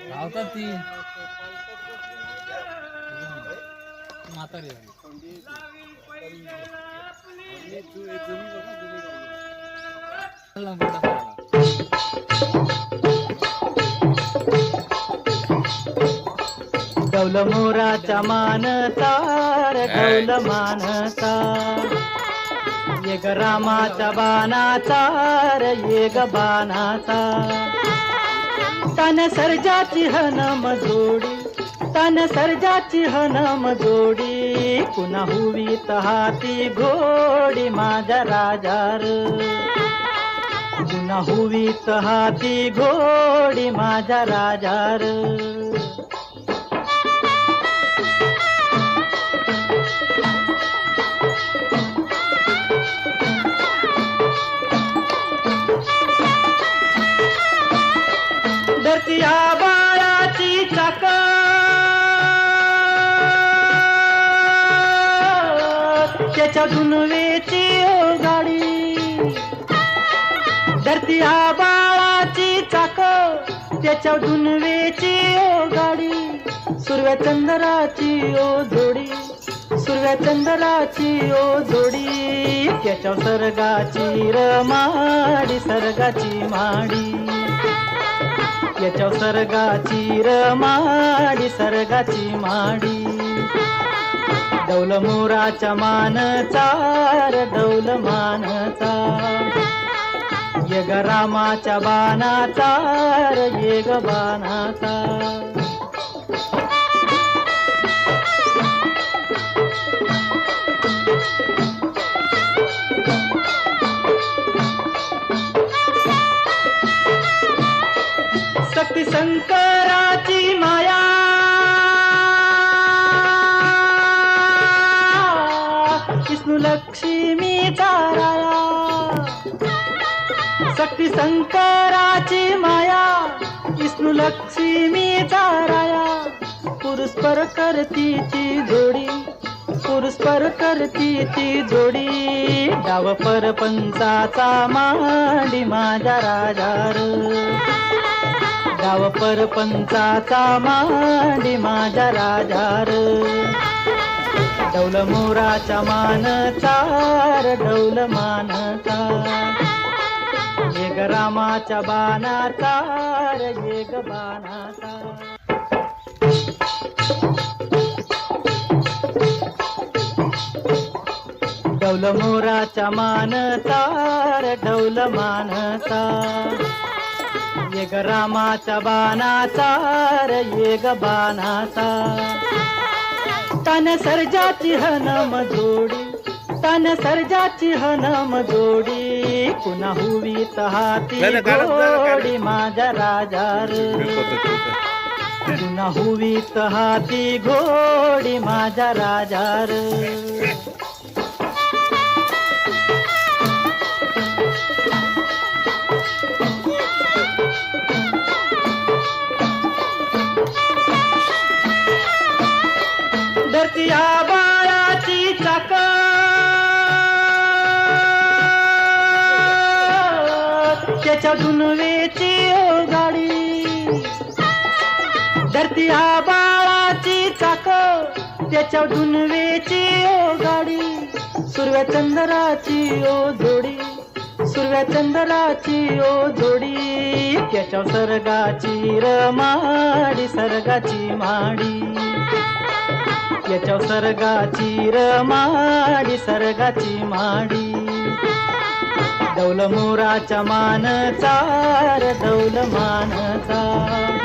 लावतात ती म्हातारी डौल मोराच्या मानता डौल मानता ये ग रामाच्या बाणाचा ये ग बाणाचा तन सर्जाची हनम जोडी तन सर्जाची हनम जोडी पुन्हा हुवीत हाती घोडी माझ्या राजार पुन्हा हुवीत हाती घोडी माझ्या राजार धरतीया बाळाची चाक त्याच्या दुनवेची गाडी धरतीया बाळाची चाक त्याच्या दुनवेची गाडी सुरव्या चंद्राची ओ जोडी सुरव्या चंद्राची ओ जोडी त्याच्या सर्गाची रमाडी सर्गाची माडी याच्या सर्गाची रमाडी सर्गाची माडी डौल मोराच्या मानचा डौल मानचा ये ग रामाच्या बाणाचा ये ग बाणाचा शक्ती शंकराची माया विष्णू लक्ष्मीचा राया शक्ती शंकराची माया विष्णू लक्ष्मीचा राया पुरुषपर करती ती जोडी पुरुषपर करती ती जोडी डाव परपंचाचा मांडी माझ्या राजार डाव परपंचाचा मांडी माझ्या राजार डौल मोराच्या मानचा डौल मानचा ये ग रामाच्या बाणाचा ये ग बाणाचा डौल मोराच्या मानचा डौल मानचा ये ग रामाच्या बाणाचा ये ग बाणाचा तन सर्जाची हनम जोडी तन सर्जाची हनम जोडी पुन्हा हुवीत हाती घोडी माझ्या राजार पुन्हा हुवीत हाती घोडी माझ्या राजार धरतीया बाळाची चाक त्याच्या दुनवेची गाडी धरतीया बाळाची चाक त्याच्या दुनवेची गाडी सुरव्या चंद्राची ओ जोडी सुरव्या चंद्राची ओ जोडी त्याच्या सर्गाची रमाडी सर्गाची माडी याच्या सर्गाची रमाडी सर्गाची माडी डौल मोराच्या मानचा डौल मानचा